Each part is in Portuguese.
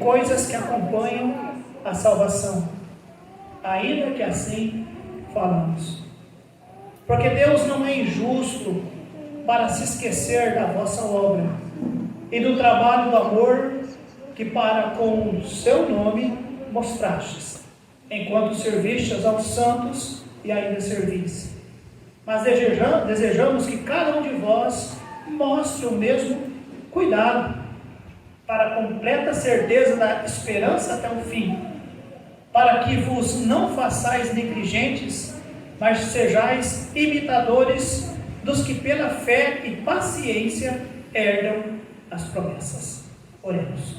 coisas que acompanham a salvação, ainda que assim falamos. Porque Deus não é injusto para se esquecer da vossa obra e do trabalho do amor que para com o seu nome mostrastes, enquanto servistes aos santos e ainda servis. Mas desejamos que cada um de vós mostre o mesmo cuidado, para a completa certeza da esperança até o fim, para que vos não façais negligentes, mas sejais imitadores dos que pela fé e paciência herdam as promessas. Oremos.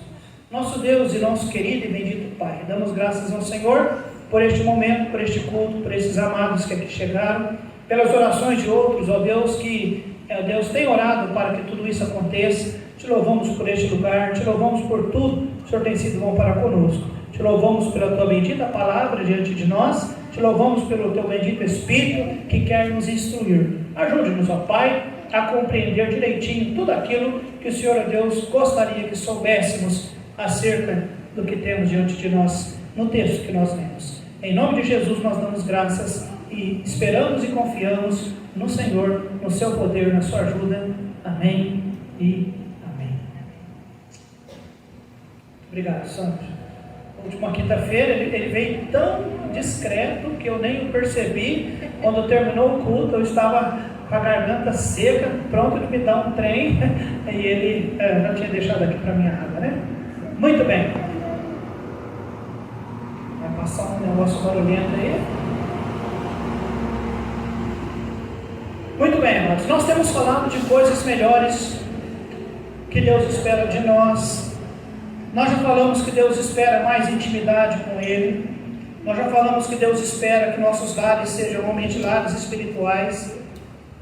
Nosso Deus e nosso querido e bendito Pai, damos graças ao Senhor por este momento, por este culto, por esses amados que aqui chegaram, pelas orações de outros, ó Deus, que Deus tem orado para que tudo isso aconteça. Te louvamos por este lugar, te louvamos por tudo, o Senhor tem sido bom para conosco. Te louvamos pela tua bendita palavra diante de nós, te louvamos pelo teu bendito Espírito que quer nos instruir. Ajude-nos, ó Pai, a compreender direitinho tudo aquilo que o Senhor, ó Deus, gostaria que soubéssemos acerca do que temos diante de nós no texto que nós lemos. Em nome de Jesus nós damos graças e esperamos e confiamos no Senhor, no seu poder, na sua ajuda. Amém e amém. Obrigado, Santo. Na última quinta-feira ele veio tão discreto que eu nem o percebi. Quando terminou o culto eu estava com a garganta seca, pronto de me dar um trem, e ele já tinha deixado aqui para minha água, né? Muito bem. Vai passar um negócio barulhento aí. Muito bem, amados. Nós temos falado de coisas melhores que Deus espera de nós. Nós já falamos que Deus espera mais intimidade com Ele. Nós já falamos que Deus espera que nossos lares sejam realmente lares espirituais.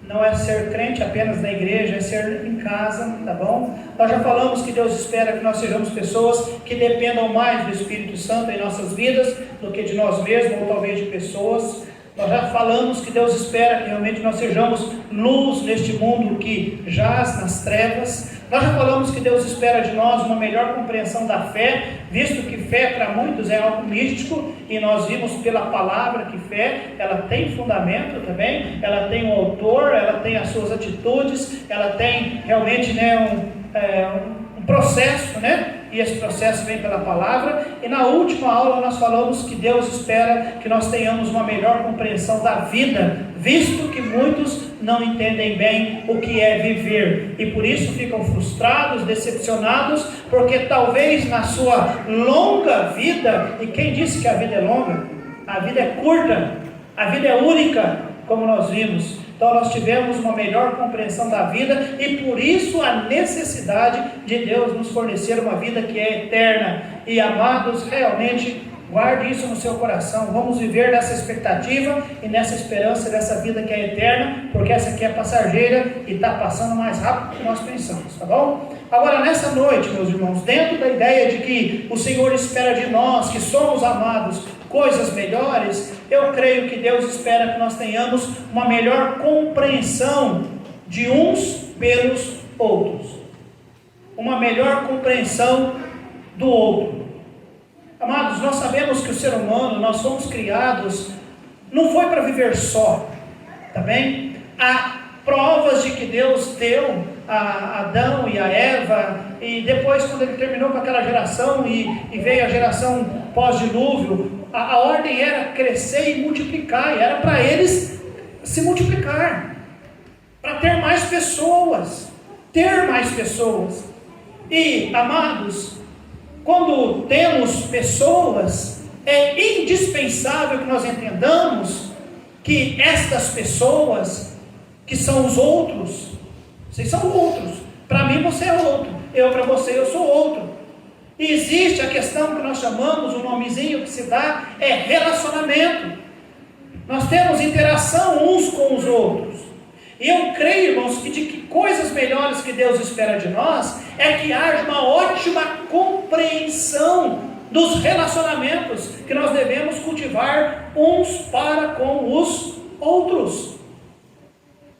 Não é ser crente apenas na igreja, é ser em casa, tá bom? Nós já falamos que Deus espera que nós sejamos pessoas que dependam mais do Espírito Santo em nossas vidas do que de nós mesmos ou talvez de pessoas. Nós já falamos que Deus espera que realmente nós sejamos luz neste mundo que jaz nas trevas. Nós já falamos que Deus espera de nós uma melhor compreensão da fé, visto que fé para muitos é algo místico, e nós vimos pela palavra que fé, ela tem fundamento também, ela tem um autor, ela tem as suas atitudes, ela tem realmente um processo, né? E esse processo vem pela palavra. E na última aula nós falamos que Deus espera que nós tenhamos uma melhor compreensão da vida, visto que muitos não entendem bem o que é viver, e por isso ficam frustrados, decepcionados, porque talvez na sua longa vida, e quem disse que a vida é longa? A vida é curta, a vida é única, como nós vimos. Então nós tivemos uma melhor compreensão da vida, e por isso a necessidade de Deus nos fornecer uma vida que é eterna. E amados, realmente guarde isso no seu coração. Vamos viver nessa expectativa e nessa esperança dessa vida que é eterna, porque essa aqui é passageira e está passando mais rápido do que nós pensamos, tá bom? Agora, nessa noite, meus irmãos, dentro da ideia de que o Senhor espera de nós, que somos amados, coisas melhores, eu creio que Deus espera que nós tenhamos uma melhor compreensão de uns pelos outros, uma melhor compreensão do outro. Amados, nós sabemos que o ser humano, nós fomos criados, não foi para viver só, tá bem? Há provas de que Deus deu a Adão e a Eva, e depois quando ele terminou com aquela geração e veio a geração pós-dilúvio, a ordem era crescer e multiplicar, e era para eles se multiplicar, para ter mais pessoas, e amados, quando temos pessoas, é indispensável que nós entendamos que estas pessoas, que são os outros, vocês são outros, para mim você é outro, eu para você eu sou outro. E existe a questão que nós chamamos, o nomezinho que se dá, é relacionamento. Nós temos interação uns com os outros. E eu creio, irmãos, que de que coisas melhores que Deus espera de nós é que haja uma ótima compreensão dos relacionamentos que nós devemos cultivar uns para com os outros.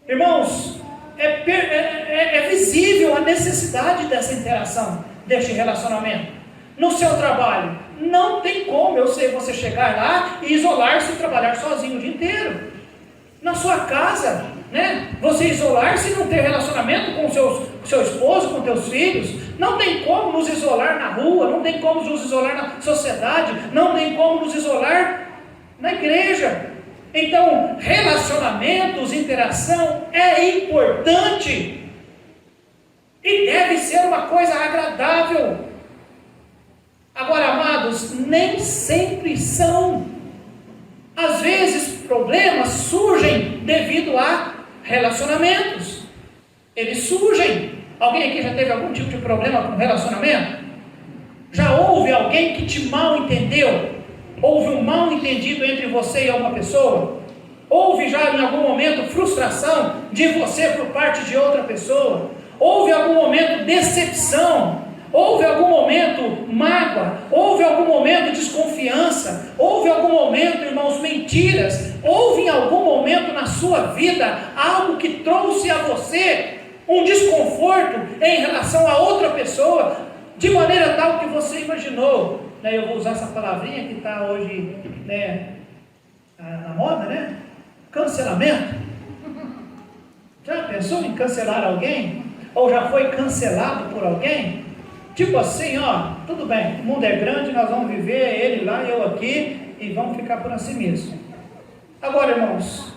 Irmãos, é visível a necessidade dessa interação, deste relacionamento. No seu trabalho, não tem como você chegar lá e isolar-se e trabalhar sozinho o dia inteiro. Na sua casa, né? Você isolar-se e não ter relacionamento com seu esposo, com teus filhos. Não tem como nos isolar na rua, não tem como nos isolar na sociedade, não tem como nos isolar na igreja. Então, relacionamentos, interação é importante e deve ser uma coisa agradável. Agora, amados, nem sempre são. Às vezes, problemas surgem devido a relacionamentos. Eles surgem. Alguém aqui já teve algum tipo de problema com relacionamento? Já houve alguém que te mal entendeu? Houve um mal entendido entre você e alguma pessoa? Houve já em algum momento frustração de você por parte de outra pessoa? Houve algum momento decepção? Houve algum momento mágoa? Houve algum momento desconfiança? Houve algum momento, irmãos, mentiras? Houve em algum momento na sua vida algo que trouxe a você um desconforto em relação a outra pessoa, de maneira tal que você imaginou, né? Eu vou usar essa palavrinha que está hoje, né, na moda, né? Cancelamento. Já pensou em cancelar alguém? Ou já foi cancelado por alguém? Tipo assim, ó, tudo bem, o mundo é grande, nós vamos viver, ele lá, eu aqui, e vamos ficar por assim mesmo. Agora, irmãos,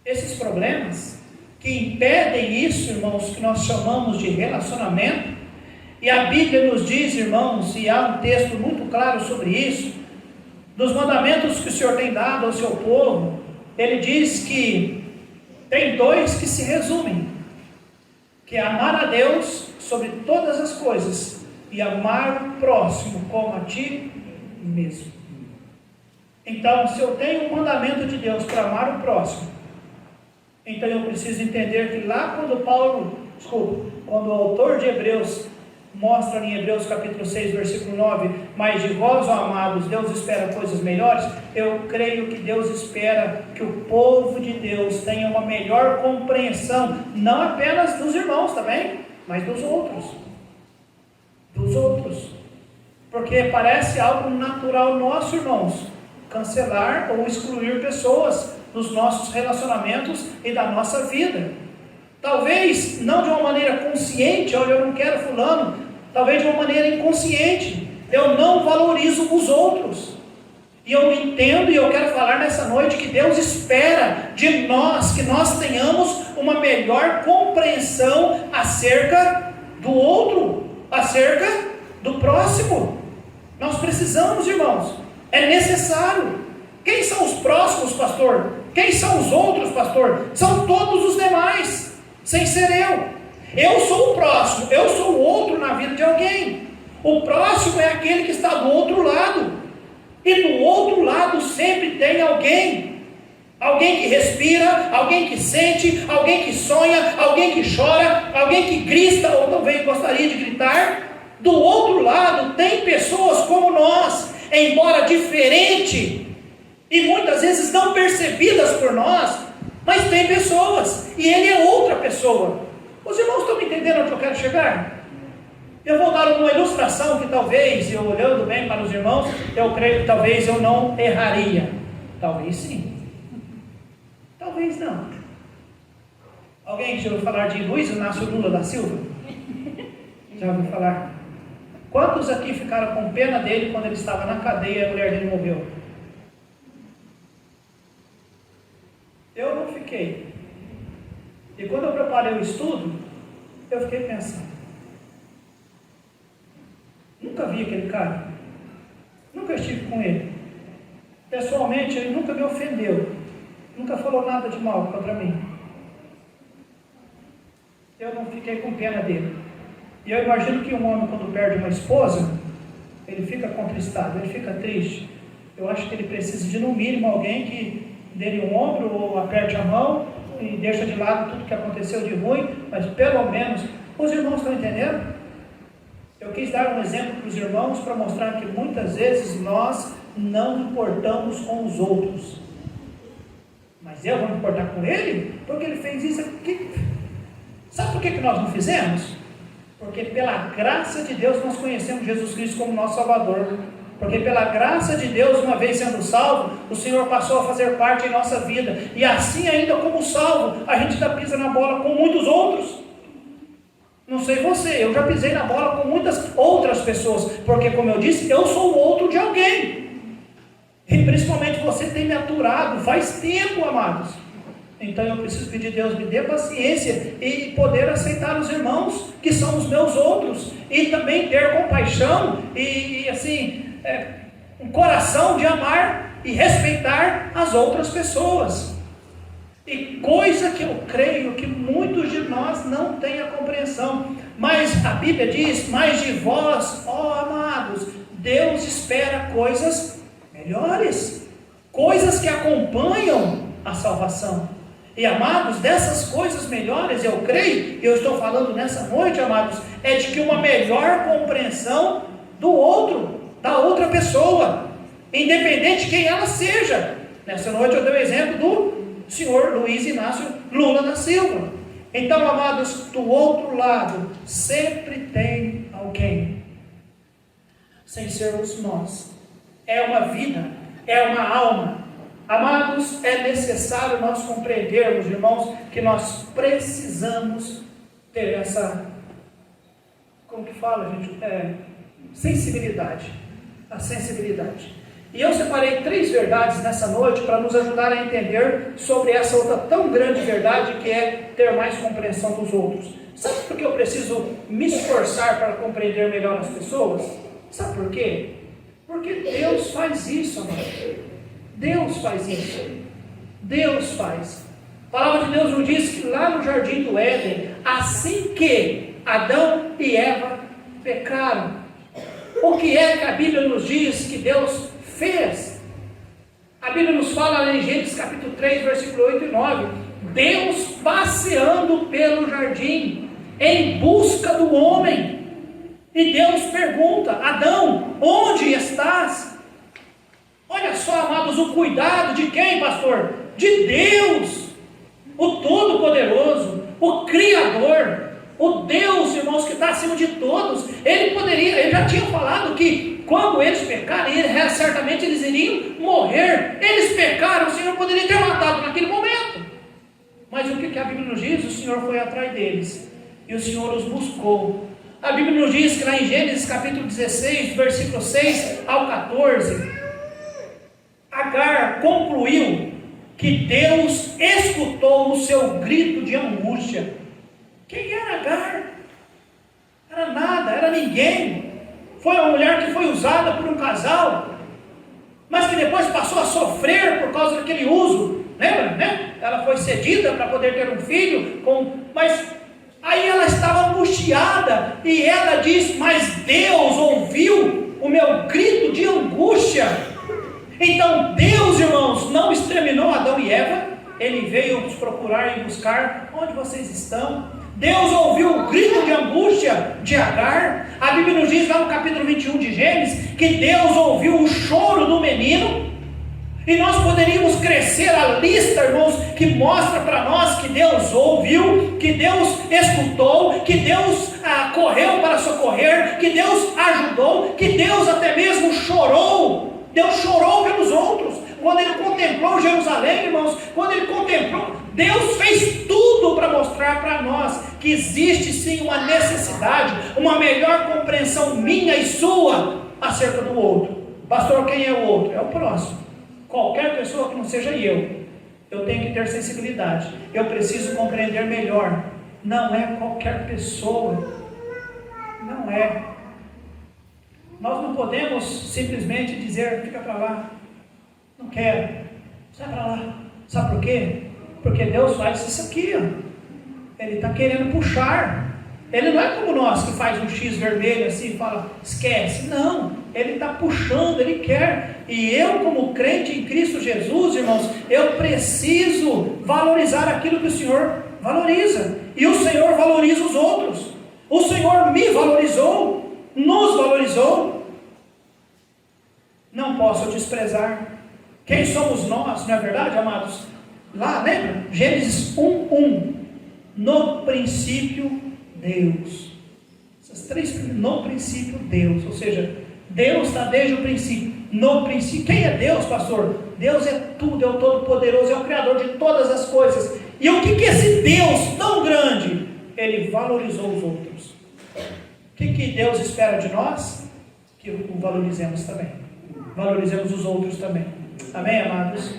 esses problemas que impedem isso, irmãos, que nós chamamos de relacionamento, e a Bíblia nos diz, irmãos, e há um texto muito claro sobre isso, dos mandamentos que o Senhor tem dado ao seu povo, ele diz que tem dois que se resumem, que é amar a Deus sobre todas as coisas, e amar o próximo como a ti mesmo. Então, se eu tenho um mandamento de Deus para amar o próximo, então eu preciso entender que lá quando o autor de Hebreus mostra em Hebreus capítulo 6, versículo 9, mas de vós, ó amados, Deus espera coisas melhores. Eu creio que Deus espera que o povo de Deus tenha uma melhor compreensão, não apenas dos irmãos também, mas dos outros. Porque parece algo natural nosso, irmãos, cancelar ou excluir pessoas dos nossos relacionamentos e da nossa vida. Talvez não de uma maneira consciente, olha, eu não quero fulano, talvez de uma maneira inconsciente, eu não valorizo os outros. E eu entendo e eu quero falar nessa noite que Deus espera de nós, que nós tenhamos uma melhor compreensão acerca do outro, acerca do próximo. Nós precisamos, irmãos, é necessário. Quem são os próximos, pastor? Quem são os outros, pastor? São todos os demais, sem ser eu. Eu sou o próximo, eu sou o outro na vida de alguém. O próximo é aquele que está do outro lado. E do outro lado sempre tem alguém. Alguém que respira, alguém que sente, alguém que sonha, alguém que chora, alguém que grita ou talvez gostaria de gritar. Do outro lado tem pessoas como nós, embora diferente e muitas vezes não percebidas por nós, mas tem pessoas, e ele é outra pessoa. Os irmãos estão me entendendo onde eu quero chegar? Eu vou dar uma ilustração que talvez, eu olhando bem para os irmãos, eu creio que talvez eu não erraria. Talvez sim. Talvez não. Alguém já ouviu falar de Luiz Inácio Lula da Silva? Já ouviu falar? Quantos aqui ficaram com pena dele quando ele estava na cadeia e a mulher dele morreu? Eu não fiquei. E quando eu preparei o estudo, eu fiquei pensando. Nunca vi aquele cara. Nunca estive com ele. Pessoalmente, ele nunca me ofendeu. Nunca falou nada de mal contra mim. Eu não fiquei com pena dele. E eu imagino que um homem, quando perde uma esposa, ele fica contristado, ele fica triste. Eu acho que ele precisa de, no mínimo, alguém que dê um ombro ou aperte a mão e deixa de lado tudo que aconteceu de ruim, mas pelo menos, os irmãos estão entendendo? Eu quis dar um exemplo para os irmãos para mostrar que muitas vezes nós não importamos com os outros. Mas eu vou me importar com ele? Porque ele fez isso aqui. Sabe por que nós não fizemos? Porque pela graça de Deus nós conhecemos Jesus Cristo como nosso Salvador. Porque pela graça de Deus, uma vez sendo salvo, o Senhor passou a fazer parte em nossa vida. E assim ainda como salvo, a gente ainda pisa na bola com muitos outros. Não sei você, eu já pisei na bola com muitas outras pessoas. Porque como eu disse, eu sou o outro de alguém. E principalmente você tem me aturado faz tempo, amados. Então eu preciso pedir a Deus, me dê paciência e poder aceitar os irmãos que são os meus outros. E também ter compaixão e um coração de amar e respeitar as outras pessoas. E coisa que eu creio que muitos de nós não têm a compreensão. Mas a Bíblia diz, mas de vós, ó amados, Deus espera coisas melhores. Coisas que acompanham a salvação. E amados, dessas coisas melhores, eu creio, eu estou falando nessa noite, amados, é de que uma melhor compreensão do outro, da outra pessoa, independente de quem ela seja. Nessa noite eu dei o exemplo do senhor Luiz Inácio Lula da Silva. Então, amados, do outro lado, sempre tem alguém, sem sermos nós. É uma vida, é uma alma. Amados, é necessário nós compreendermos, irmãos, que nós precisamos ter essa, como que fala, gente? Sensibilidade. A sensibilidade. E eu separei 3 verdades nessa noite para nos ajudar a entender sobre essa outra tão grande verdade que é ter mais compreensão dos outros. Sabe por que eu preciso me esforçar para compreender melhor as pessoas? Sabe por quê? Porque Deus faz isso, amado. Deus faz isso. Deus faz. A palavra de Deus nos diz que lá no jardim do Éden, assim que Adão e Eva pecaram, o que é que a Bíblia nos diz que Deus fez? A Bíblia nos fala em Gênesis capítulo 3, versículo 8 e 9, Deus passeando pelo jardim, em busca do homem, e Deus pergunta, Adão, onde estás? Olha só, amados, o cuidado de quem, pastor? De Deus, o Todo-Poderoso, o Criador, o Deus, irmãos, que está acima de todos. Ele já tinha falado que quando eles pecaram, certamente eles iriam morrer. Eles pecaram, o Senhor poderia ter matado naquele momento. Mas o que a Bíblia nos diz? O Senhor foi atrás deles, e o Senhor os buscou. A Bíblia nos diz que lá em Gênesis capítulo 16, versículo 6 ao 14, Agar concluiu que Deus escutou o seu grito de angústia. Quem era Agar? Era nada, era ninguém. Foi uma mulher que foi usada por um casal, mas que depois passou a sofrer por causa daquele uso. Lembra, né? Ela foi cedida para poder ter um filho, mas aí ela estava angustiada, e ela diz, mas Deus ouviu o meu grito de angústia. Então Deus, irmãos, não exterminou Adão e Eva, Ele veio nos procurar e buscar onde vocês estão. Deus ouviu o grito de angústia de Agar. A Bíblia nos diz lá no capítulo 21 de Gênesis, que Deus ouviu o choro do menino. E nós poderíamos crescer a lista, irmãos, que mostra para nós que Deus ouviu, que Deus escutou, que Deus correu para socorrer, que Deus ajudou, que Deus até mesmo chorou. Deus chorou pelos outros. Quando Ele contemplou Jerusalém, irmãos, quando Ele contemplou, Deus fez tudo para mostrar para nós que existe sim uma necessidade, uma melhor compreensão minha e sua acerca do outro. Pastor, quem é o outro? É o próximo. Qualquer pessoa que não seja eu tenho que ter sensibilidade. Eu preciso compreender melhor. Não é qualquer pessoa. Não é. Nós não podemos simplesmente dizer, fica para lá, não quero, sai para lá. Sabe por quê? Porque Deus faz isso aqui, ó. Ele está querendo puxar. Ele não é como nós, que faz um X vermelho assim e fala, esquece. Não, Ele está puxando, Ele quer. E eu, como crente em Cristo Jesus, irmãos, eu preciso valorizar aquilo que o Senhor valoriza. E o Senhor valoriza os outros. O Senhor me valorizou, nos valorizou. Não posso desprezar. Quem somos nós, não é verdade, amados? Lá, lembra? Gênesis 1:1. No princípio, Deus. No princípio, Deus. Ou seja, Deus está desde o princípio. No princípio. Quem é Deus, pastor? Deus é tudo, é o Todo-Poderoso, é o Criador de todas as coisas. E o que esse Deus tão grande? Ele valorizou os outros. O que Deus espera de nós? Que o valorizemos também. Valorizemos os outros também. Amém, amados?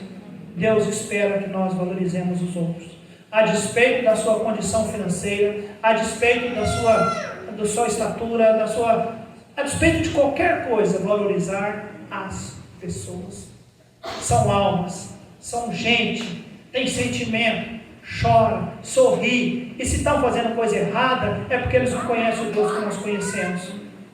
Deus espera que nós valorizemos os outros. A despeito da sua condição financeira, a despeito da sua estatura, a despeito de qualquer coisa, valorizar as pessoas. São almas, são gente, tem sentimento, chora, sorri, e se estão fazendo coisa errada, é porque eles não conhecem o Deus que nós conhecemos.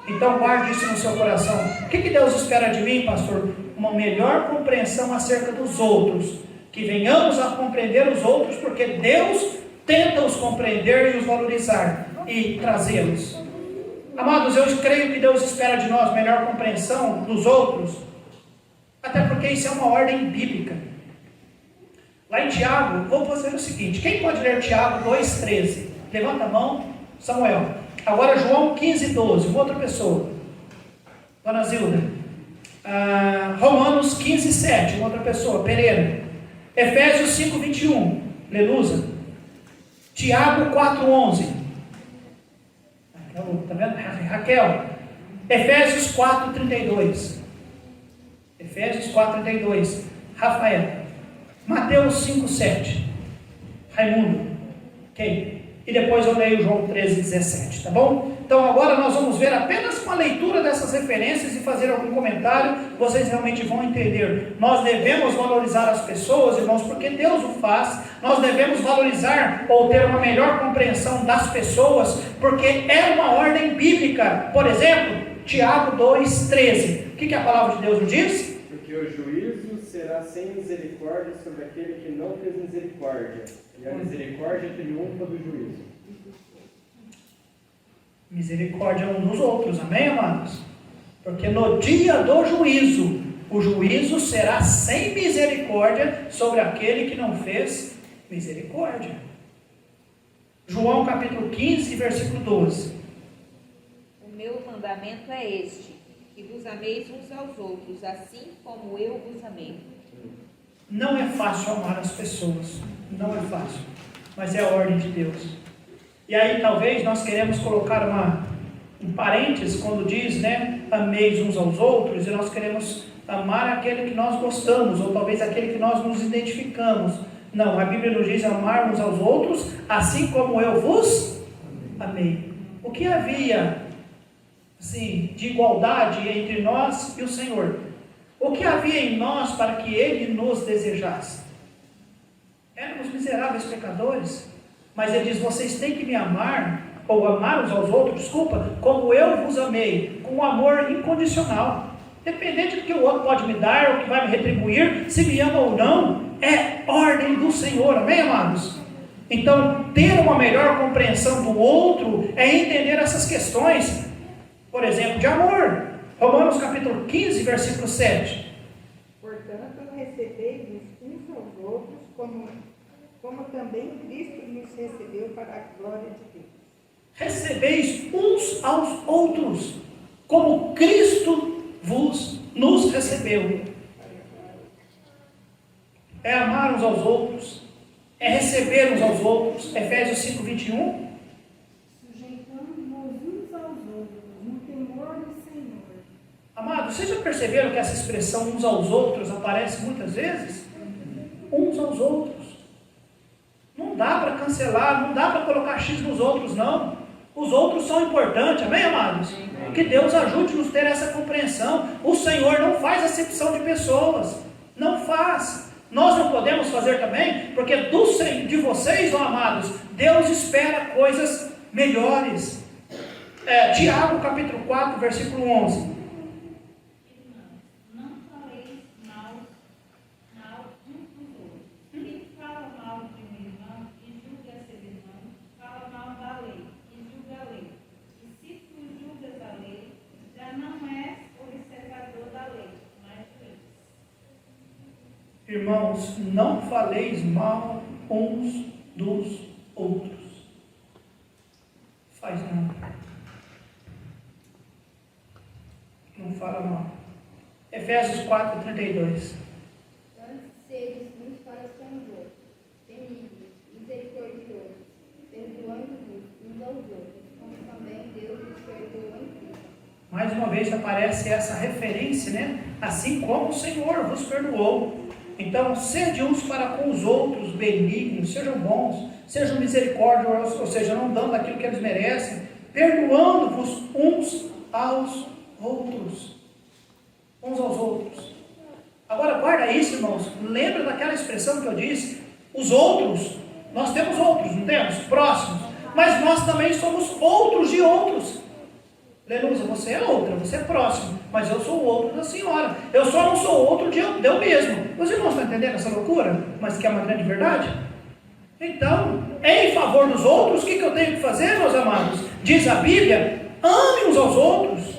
Então guarde isso no seu coração. O que Deus espera de mim, pastor? Uma melhor compreensão acerca dos outros, que venhamos a compreender os outros, porque Deus tenta os compreender e os valorizar, e trazê-los. Amados, eu creio que Deus espera de nós melhor compreensão dos outros, até porque isso é uma ordem bíblica. Lá em Tiago, vou fazer o seguinte: quem pode ler Tiago 2,13? Levanta a mão, Samuel. Agora João 15,12, uma outra pessoa. Dona Zilda. Romanos 15,7, uma outra pessoa, Pereira. Efésios 5,21, Lelusa. Tiago 4,11. Está vendo? Raquel. Efésios 4,32. Efésios 4,32. Rafael. Mateus 5,7. Raimundo. Ok? E depois eu leio João 13,17, tá bom? Então agora nós vamos ver apenas uma leitura dessas referências e fazer algum comentário. Vocês realmente vão entender. Nós devemos valorizar as pessoas, irmãos, porque Deus o faz. Nós devemos valorizar ou ter uma melhor compreensão das pessoas, porque é uma ordem bíblica. Por exemplo, Tiago 2,13. O que a palavra de Deus nos diz? Porque o juízo será sem misericórdia sobre aquele que não fez misericórdia, e a misericórdia triunfa do juízo. Misericórdia uns dos outros, amém, amados? Porque no dia do juízo, o juízo será sem misericórdia sobre aquele que não fez misericórdia. João capítulo 15, versículo 12. O meu mandamento é este: que vos ameis uns aos outros, assim como eu vos amei. Não é fácil amar as pessoas, não é fácil, mas é a ordem de Deus. E aí talvez nós queremos colocar um parênteses quando diz, né, ameis uns aos outros, e nós queremos amar aquele que nós gostamos, ou talvez aquele que nós nos identificamos. Não, a Bíblia nos diz amar uns aos outros, assim como eu vos amei. O que havia assim, de igualdade entre nós e o Senhor? O que havia em nós para que Ele nos desejasse? Éramos miseráveis pecadores, mas Ele diz, vocês têm que me amar, ou amar uns aos outros, desculpa, como eu vos amei, com um amor incondicional, independente do que o outro pode me dar, ou que vai me retribuir, se me ama ou não, é ordem do Senhor, amém, amados? Então, ter uma melhor compreensão do outro, é entender essas questões, por exemplo, de amor. Romanos capítulo 15, versículo 7. Portanto, recebei-vos uns aos outros, como também Cristo nos recebeu para a glória de Deus. Recebeis uns aos outros, como Cristo nos recebeu. É amar uns aos outros, é receber uns aos outros. Efésios 5, 21. Amados, vocês já perceberam que essa expressão uns aos outros aparece muitas vezes? Uns aos outros. Não dá para cancelar, não dá para colocar X nos outros, não. Os outros são importantes, amém, amados? Que Deus ajude-nos a ter essa compreensão. O Senhor não faz acepção de pessoas, não faz. Nós não podemos fazer também, porque de vocês, ó amados, Deus espera coisas melhores. Tiago capítulo 4, versículo 11. Irmãos, não faleis mal uns dos outros. Faz não. Efésios 4:32. Antes seres uns para com os outros, benignos, misericordiosos, perdoando-vos uns aos outros, como também Deus os perdoou em Cristo. Mais uma vez aparece essa referência, né? Assim como o Senhor vos perdoou. Então, sede uns para com os outros benignos, sejam bons, sejam misericordiosos, ou seja, não dando aquilo que eles merecem, perdoando-vos uns aos outros. Uns aos outros. Agora, guarda isso, irmãos. Lembra daquela expressão que eu disse? Os outros. Nós temos outros, não temos? Próximos. Mas nós também somos outros de outros. Lenusa, você é outra, você é próximo, mas eu sou o outro da senhora. Eu só não sou outro de eu mesmo. Os irmãos estão entendendo essa loucura? Mas que é uma grande verdade? Então, em favor dos outros, o que eu tenho que fazer, meus amados? Diz a Bíblia: ame uns aos outros,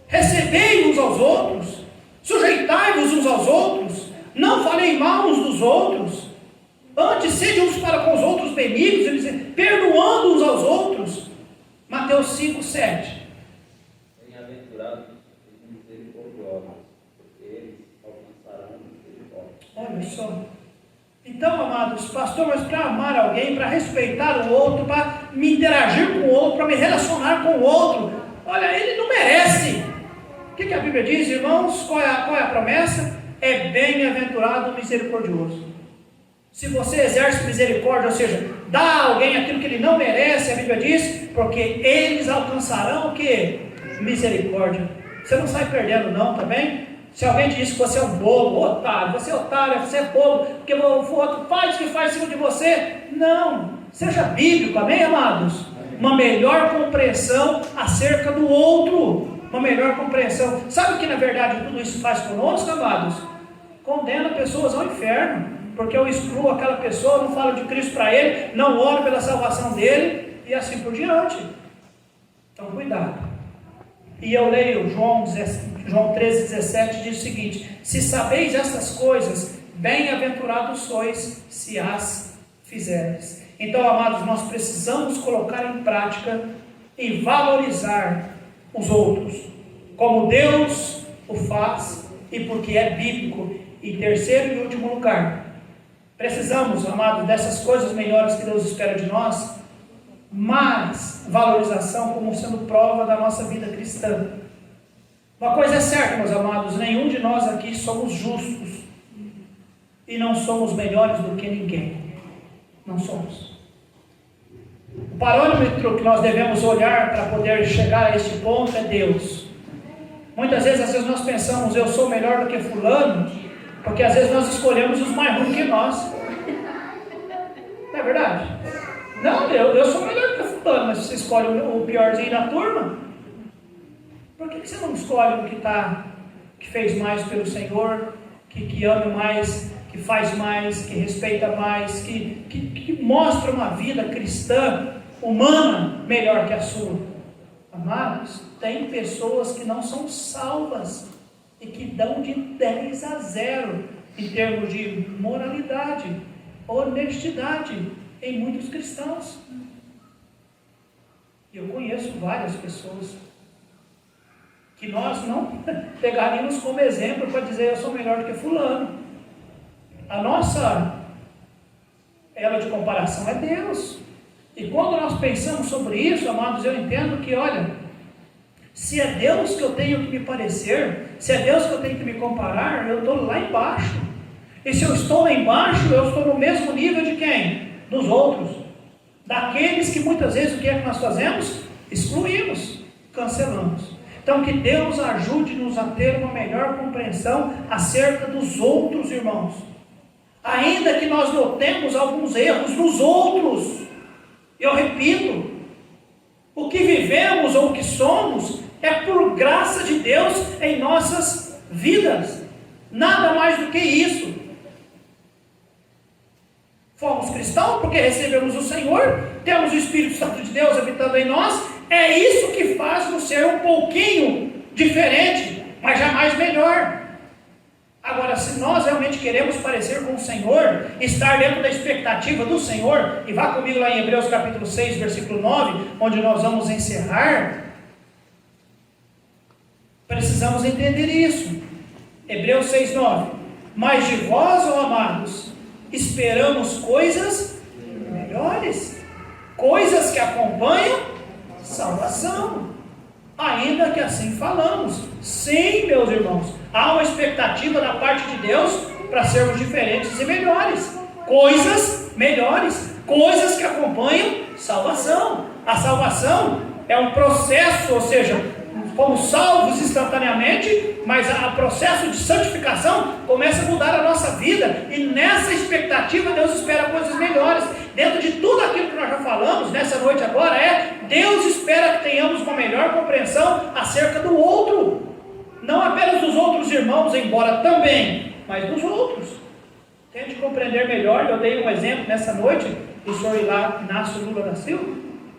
recebei uns aos outros, sujeitai-vos uns aos outros, não falei mal uns dos outros, antes sede uns para com os outros benignos, perdoando uns aos outros. Mateus 5:7. Bem-aventurados os misericordiosos, porque eles alcançarão misericórdia. Olha só. Então, amados, pastor, mas para amar alguém, para respeitar o outro, para me interagir com o outro, para me relacionar com o outro, olha, ele não merece. O que a Bíblia diz, irmãos? Qual é a promessa? É bem-aventurado o misericordioso. Se você exerce misericórdia, ou seja, dá a alguém aquilo que ele não merece, a Bíblia diz, porque eles alcançarão o quê? Misericórdia. Você não sai perdendo não, tá bem? Se alguém te diz que você é um bobo, otário, você é bobo, porque o outro faz o que faz em cima de você, não. Seja bíblico, amém, amados? Uma melhor compreensão acerca do outro, uma melhor compreensão. Sabe o que na verdade tudo isso faz conosco, amados? Condena pessoas ao inferno, porque eu excluo aquela pessoa, não falo de Cristo para ele, não oro pela salvação dele, e assim por diante. Então cuidado. E eu leio João 13,17, diz o seguinte: se sabeis estas coisas, bem-aventurados sois, se as fizerdes. Então, amados, nós precisamos colocar em prática e valorizar os outros, como Deus o faz, e porque é bíblico. Em terceiro e último lugar, precisamos, amados, dessas coisas melhores que Deus espera de nós, mais valorização como sendo prova da nossa vida cristã. Uma coisa é certa, meus amados, nenhum de nós aqui somos justos e não somos melhores do que ninguém. Não somos. O parâmetro que nós devemos olhar para poder chegar a este ponto é Deus. Muitas vezes, às vezes nós pensamos, eu sou melhor do que fulano, porque às vezes nós escolhemos os mais ruins que nós. Não é verdade? Não, eu sou melhor do que fulano, mas você escolhe o piorzinho da turma. Por que você não escolhe o que fez mais pelo Senhor, que ama mais, que faz mais, que respeita mais, que mostra uma vida cristã, humana, melhor que a sua? Amados, tem pessoas que não são salvas e que dão de 10-0 em termos de moralidade, honestidade em muitos cristãos. Eu conheço várias pessoas que nós não pegaríamos como exemplo para dizer eu sou melhor do que fulano. A nossa ela de comparação é Deus. E quando nós pensamos sobre isso, amados, eu entendo que, olha, se é Deus que eu tenho que me parecer, se é Deus que eu tenho que me comparar, eu estou lá embaixo. E se eu estou lá embaixo, eu estou no mesmo nível de quem? Dos outros. Daqueles que muitas vezes o que é que nós fazemos? Excluímos, cancelamos. Então que Deus ajude-nos a ter uma melhor compreensão acerca dos outros, irmãos. Ainda que nós notemos alguns erros nos outros, eu repito, o que vivemos ou o que somos é por graça de Deus em nossas vidas, nada mais do que isso. Fomos cristãos porque recebemos o Senhor, temos o Espírito Santo de Deus habitando em nós, é isso que faz-nos ser um pouquinho diferente, mas jamais melhor. Agora, se nós realmente queremos parecer com o Senhor, estar dentro da expectativa do Senhor, e vá comigo lá em Hebreus capítulo 6, versículo 9, onde nós vamos encerrar, precisamos entender isso. Hebreus 6:9. Mas de vós, ó amados, esperamos coisas melhores, coisas que acompanham salvação, ainda que assim falamos. Sim, meus irmãos, há uma expectativa da parte de Deus para sermos diferentes e melhores, coisas melhores, coisas que acompanham salvação. A salvação é um processo, ou seja, fomos salvos instantaneamente, mas o processo de santificação começa a mudar a nossa vida, e nessa expectativa Deus espera coisas melhores. Dentro de tudo aquilo que nós já falamos nessa noite agora, Deus espera que tenhamos uma melhor compreensão acerca do outro, não apenas dos outros irmãos, embora também, mas dos outros. Tente compreender melhor. Eu dei um exemplo nessa noite do senhor Inácio Lula da Silva,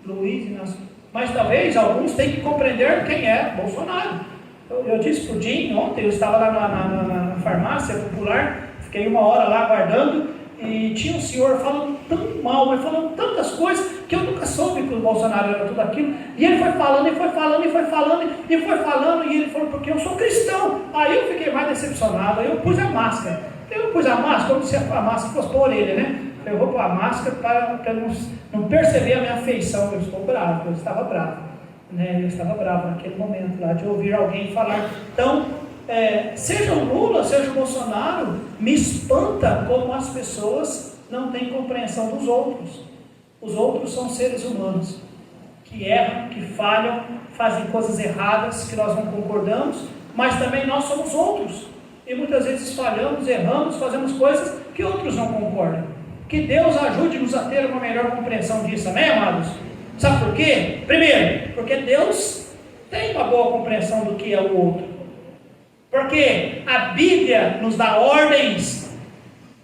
Luiz Inácio, mas talvez alguns tenham que compreender quem é Bolsonaro. Eu disse para o Jim ontem, eu estava lá na farmácia popular, fiquei 1 hora lá aguardando, e tinha um senhor falando tão mal, mas falando tantas coisas, que eu nunca soube que o Bolsonaro era tudo aquilo, e ele foi falando, e foi falando, e foi falando, e foi falando, e ele falou, porque eu sou cristão. Aí eu fiquei mais decepcionado, aí eu pus a máscara, como se a máscara fosse para a orelha, né? Eu vou pôr a máscara para não perceber a minha afeição. Eu estou bravo, eu estava bravo, né? Eu estava bravo naquele momento lá, de ouvir alguém falar. Então, seja o Lula, seja o Bolsonaro, me espanta como as pessoas não têm compreensão dos outros. Os outros são seres humanos, que erram, que falham, fazem coisas erradas, que nós não concordamos, mas também nós somos outros, e muitas vezes falhamos, erramos, fazemos coisas que outros não concordam. Que Deus ajude-nos a ter uma melhor compreensão disso, amém, amados? Sabe por quê? Primeiro, porque Deus tem uma boa compreensão do que é o outro, porque a Bíblia nos dá ordens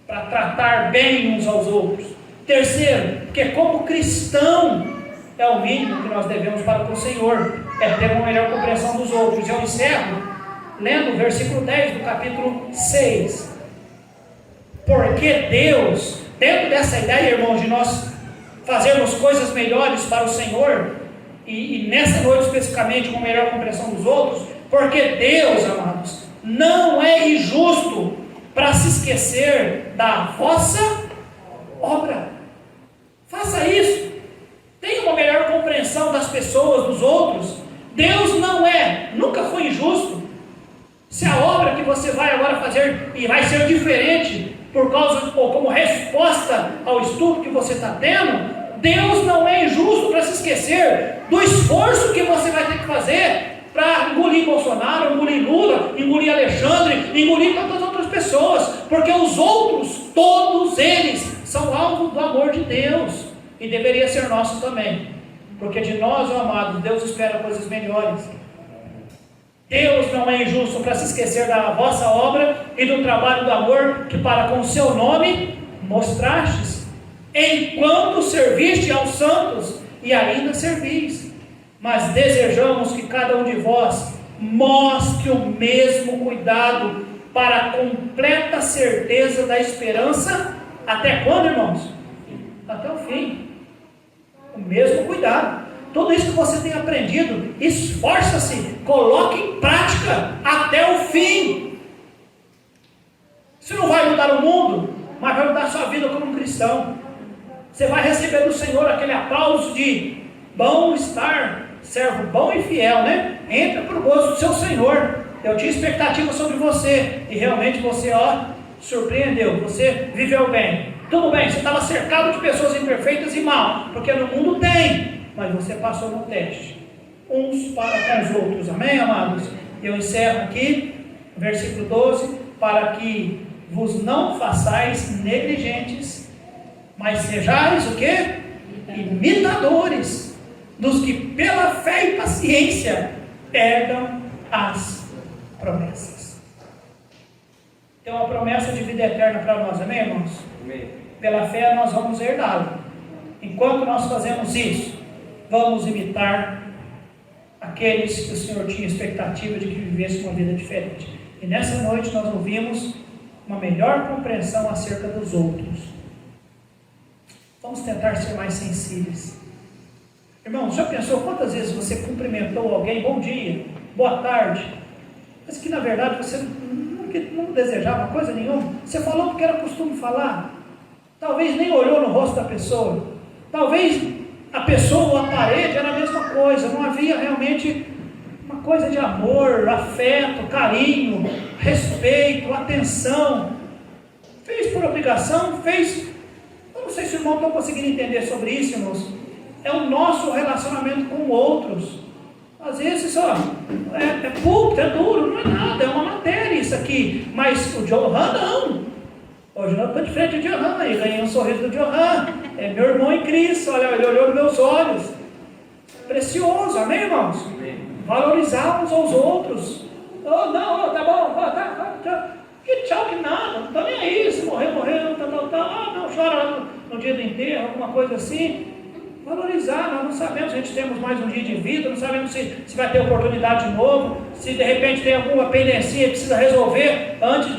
para tratar bem uns aos outros. Terceiro, porque como cristão é o mínimo que nós devemos para com o Senhor, é ter uma melhor compreensão dos outros. Eu encerro lendo o versículo 10 do capítulo 6. Porque Deus, dentro dessa ideia, irmãos, de nós fazermos coisas melhores para o Senhor, e nessa noite especificamente uma melhor compreensão dos outros, porque Deus, amados, não é injusto para se esquecer da vossa obra. Faça isso. Tenha uma melhor compreensão das pessoas, dos outros. Deus nunca foi injusto. Se a obra que você vai agora fazer e vai ser diferente por causa ou como resposta ao estudo que você está tendo, Deus não é injusto para se esquecer do esforço que você vai ter que fazer para engolir Bolsonaro, engolir Lula, engolir Alexandre, engolir tantas outras pessoas, porque os outros, todos eles, são alvo do amor de Deus, e deveria ser nosso também, porque de nós, ó amados, Deus espera coisas melhores. Deus não é injusto para se esquecer da vossa obra e do trabalho do amor que para com o seu nome mostrastes, enquanto serviste aos santos e ainda servis. Mas desejamos que cada um de vós mostre o mesmo cuidado para a completa certeza da esperança. Até quando, irmãos? Até o fim. O mesmo cuidado. Tudo isso que você tem aprendido, esforça-se, coloque em prática até o fim. Isso não vai mudar o mundo, mas vai mudar a sua vida como um cristão. Você vai receber do Senhor aquele aplauso de bom estar, servo bom e fiel, né? Entra para o gozo do seu Senhor. Eu tinha expectativa sobre você, e realmente você, surpreendeu, você viveu bem. Tudo bem, você estava cercado de pessoas imperfeitas e mal, porque no mundo tem, mas você passou no teste, uns para com os outros, amém, amados? Eu encerro aqui, versículo 12, para que vos não façais negligentes, mas sejais o quê? Imitadores dos que pela fé e paciência herdam as promessas. Tem uma promessa de vida eterna para nós, amém, irmãos? Amém. Pela fé nós vamos herdá-la. Enquanto nós fazemos isso, vamos imitar aqueles que o Senhor tinha expectativa de que vivessem uma vida diferente. E nessa noite nós ouvimos uma melhor compreensão acerca dos outros. Vamos tentar ser mais sensíveis. Irmãos, já pensou quantas vezes você cumprimentou alguém, bom dia, boa tarde, mas que na verdade você não desejava coisa nenhuma. Você falou porque era costume falar. Talvez nem olhou no rosto da pessoa. Talvez a pessoa ou a parede era a mesma coisa. Não havia realmente uma coisa de amor, afeto, carinho, respeito, atenção. Fez por obrigação, fez. Eu não sei se o irmão está conseguindo entender sobre isso, irmãos. É o nosso relacionamento com outros. Às vezes, ó, é púlpito, é duro, não é nada, é uma matéria isso aqui. Mas o Johan não. Hoje eu estou de frente do Johan, aí ganhei um sorriso do Johan. É meu irmão em Cristo, olha, ele olhou nos meus olhos. Precioso, amém, irmãos? Amém. Valorizar uns aos outros. Oh, não, tá bom, tá, tchau. Que tchau, que nada, não está nem aí. Se morreu, morreu, tá. Ah, não, chora no dia do enterro, alguma coisa assim. Valorizar, nós não sabemos, a gente temos mais um dia de vida, não sabemos se vai ter oportunidade de novo, se de repente tem alguma pendência que precisa resolver antes,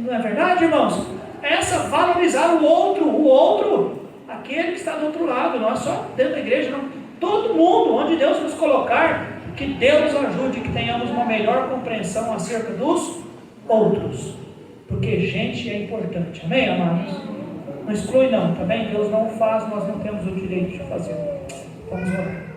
não é verdade, irmãos? Essa valorizar o outro, aquele que está do outro lado, não é só dentro da igreja, não. Todo mundo, onde Deus nos colocar, que Deus ajude, que tenhamos uma melhor compreensão acerca dos outros, porque gente é importante, amém, amados? Não exclui não, tá bem? Deus não faz, nós não temos o direito de fazer. Vamos orar.